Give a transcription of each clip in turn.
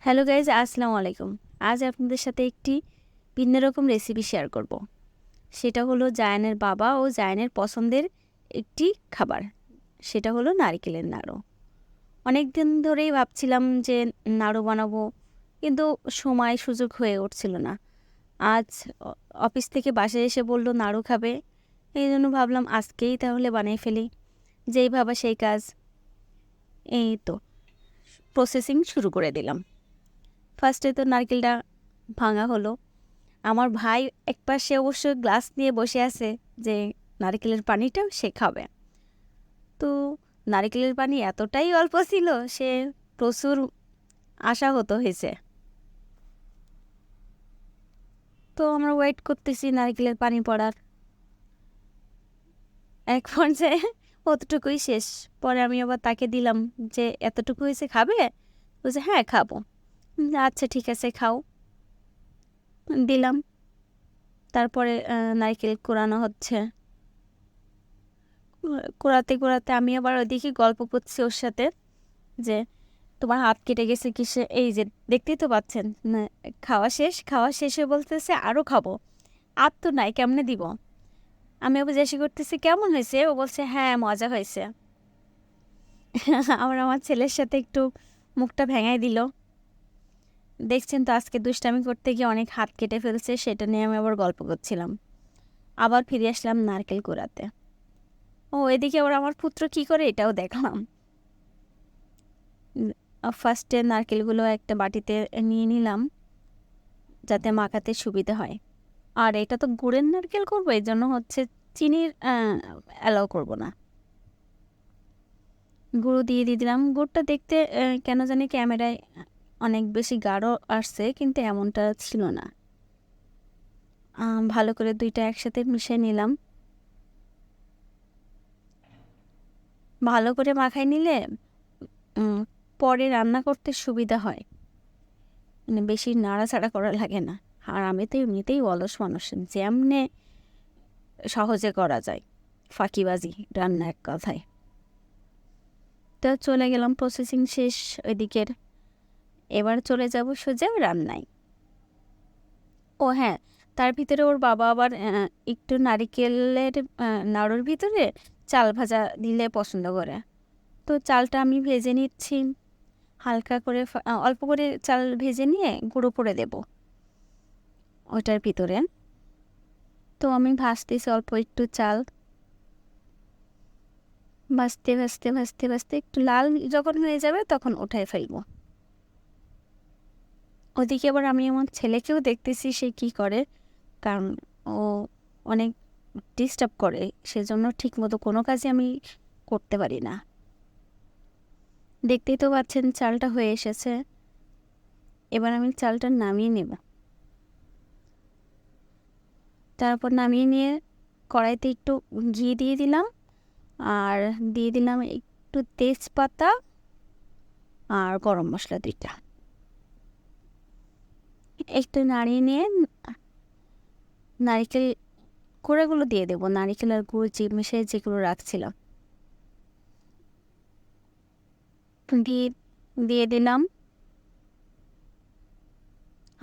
Hello guys, আসসালামু আলাইকুম। আজ আপনাদের সাথে একটি ভিন্ন রকম রেসিপি শেয়ার করব। সেটা হলো জায়ানের বাবা ও জায়ানের পছন্দের একটি খাবার। সেটা হলো নারকেলের নাড়ু। অনেক দিন ধরেই ভাবছিলাম যে নাড়ু বানাবো, কিন্তু সময় সুযোগ হয়ে উঠছিল না। আজ অফিস থেকে বাসায় এসে বলল নাড়ু খাবে, এই জন্য ভাবলাম আজকেই তাহলে বানিয়ে ফেলি। যেই ভাবা সেই কাজ। এই তো প্রসেসিং শুরু করে দিলাম। ফার্স্টে তো নারকেলটা ভাঙা হলো। আমার ভাই একপাশে অবশ্য গ্লাস নিয়ে বসে আছে যে নারকেলের পানিটাও সে খাবে। তো নারকেলের পানি এতটাই অল্প ছিল, সে প্রচুর আশাহত হয়েছে। তো আমরা ওয়েট করতেছি নারকেলের পানি পড়ার। এক পর্যায়ে অতটুকুই শেষ। পরে আমি আবার তাকে দিলাম যে এতটুকু হয়েছে, খাবে? বলছে হ্যাঁ খাবো। আচ্ছা ঠিক আছে খাও, দিলাম। তারপরে নারকেল কোরানো হচ্ছে। কোরাতে কোরাতে আমি আবার ওদিকে গল্প করছি ওর সাথে যে তোমার হাত কেটে গেছে কিসে, এই যে দেখতেই তো পাচ্ছেন না। খাওয়া শেষে বলতেছে আরও খাবো, আর তো নাই, কেমনে দিব? আমি আবার জিজ্ঞাসা করতেছি কেমন হয়েছে, ও বলছে হ্যাঁ মজা হয়েছে। আমার ছেলের সাথে একটু মুখটা ভেঙাই দিল। দেখছেন তো আজকে দুষ্টামি করতে গিয়ে অনেক হাত কেটে ফেলছে, সেটা নিয়ে আমি আবার গল্প করছিলাম। আবার ফিরে আসলাম নারকেল কুড়াতে। ও এদিকে আবার আমার পুত্র কি করে এটাও দেখলাম। ফার্স্টে নারকেলগুলো একটা বাটিতে নিয়ে নিলাম যাতে মাখাতে সুবিধা হয়। আর এটা তো গুড়ের নারকেল করবো, এই জন্য হচ্ছে চিনির অ্যালাউ করব না। গুঁড়ো দিয়ে দিলাম। গুড়টা দেখতে কেন জানি ক্যামেরায় অনেক বেশি গাঢ় আসছে, কিন্তু এমনটা ছিল না। ভালো করে দুইটা একসাথে মিশিয়ে নিলাম। ভালো করে মাখাই নিলে পরে রান্না করতে সুবিধা হয়, মানে বেশি নাড়াচাড়া করা লাগে না। আর আমি তো এমনিতেই অলস মানুষ, যেমনে সহজে করা যায়, ফাঁকিবাজি রান্না এক কথায়। তো চলে গেলাম, প্রসেসিং শেষ ওইদিকের। এবার চলে যাব সোজা রান্নায়। ও হ্যাঁ, তার ভিতরে ওর বাবা আবার একটু নারিকেলের নাড়ুর ভিতরে চাল ভাজা দিলে পছন্দ করে। তো চালটা আমি ভেজে নিচ্ছি হালকা করে, অল্প করে চাল ভেজে নিয়ে গুঁড়ো করে দেব ওটার ভিতরে। তো আমি ভাজতেছি অল্প একটু চাল, ভাজতে ভাজতে ভাজতে ভাজতে একটু লাল যখন হয়ে যাবে তখন উঠায় ফেলবো। ওদিকে আবার আমি আমার ছেলেকেও দেখতেছি সে কি করে, কারণ ও অনেক ডিস্টার্ব করে, সেজন্য ঠিকমতো কোনো কাজই আমি করতে পারি না। দেখতেই তো পাচ্ছেন চালটা হয়ে এসেছে। এবার আমি চালটা নামিয়ে নেব। তারপর নামিয়ে নিয়ে কড়াইতে একটু ঘি দিয়ে দিলাম, আর দিয়ে দিলাম একটু তেজপাতা আর গরম মশলা দুইটা। একটু নাড়িয়ে নিয়ে নারিকেল কোড়াগুলো দিয়ে দেবো, নারিকেল আর গুড় মিশিয়ে যেগুলো রাখছিলাম দিয়ে দিয়ে দিলাম।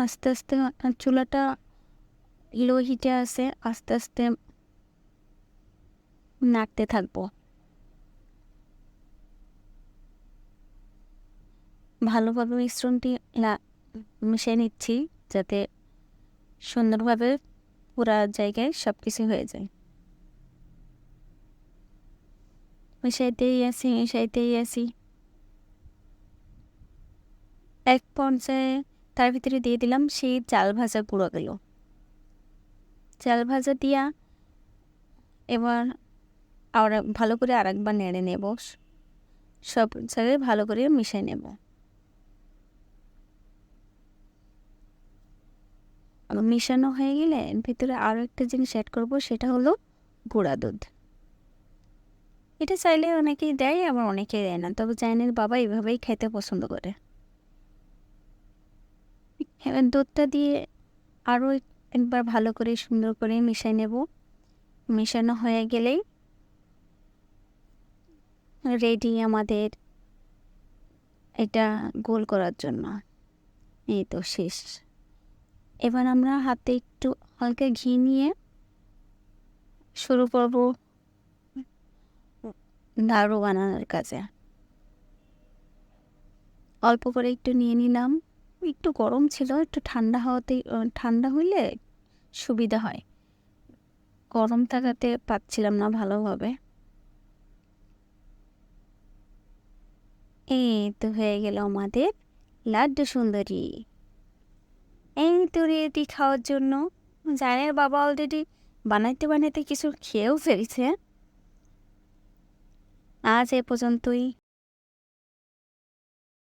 আস্তে আস্তে চুলাটা লো হিটে আছে, আস্তে আস্তে নাড়তে থাকবো। ভালোভাবে মিশ্রণটি মিশিয়ে নিচ্ছি যাতে সুন্দরভাবে পুরা জায়গায় সব কিছু হয়ে যায়। মিশাইতেই আছি। এক পর্যায়ে তার ভিতরে দিয়ে দিলাম সেই চাল ভাজা গুঁড়োগুলো। চাল ভাজা দিয়া এবার আর ভালো করে আরেকবার নেড়ে নেব, সব জায়গায় ভালো করে মিশিয়ে নেব। মিশানো হয়ে গেলে এর ভিতরে আরও একটা জিনিস অ্যাড করব, সেটা হলো গুঁড়া দুধ। এটা চাইলে অনেকেই দেয়, আবার অনেকেই দেয় না, তবে জাইনের বাবা এভাবেই খেতে পছন্দ করে। এবার দুধটা দিয়ে আরও একবার ভালো করে সুন্দর করে মিশিয়ে নেব। মেশানো হয়ে গেলেই রেডি আমাদের এটা গোল করার জন্য। এই তো শেষ। এবার আমরা হাতে একটু হালকা ঘি নিয়ে শুরু করব নাড়ু বানানোর কাজে। অল্প করে একটু নিয়ে নিলাম, একটু গরম ছিল, একটু ঠান্ডা হইলে সুবিধা হয়, গরম থাকাতে পাচ্ছিলাম না ভালোভাবে। এই তো হয়ে গেল আমাদের লাড্ডু সুন্দরী। এই তো রেডি খাওয়ার জন্য। জানের বাবা অলরেডি বানাইতে বানাইতে কিছু খেয়েও ফেলছে। আজ এ পর্যন্তই।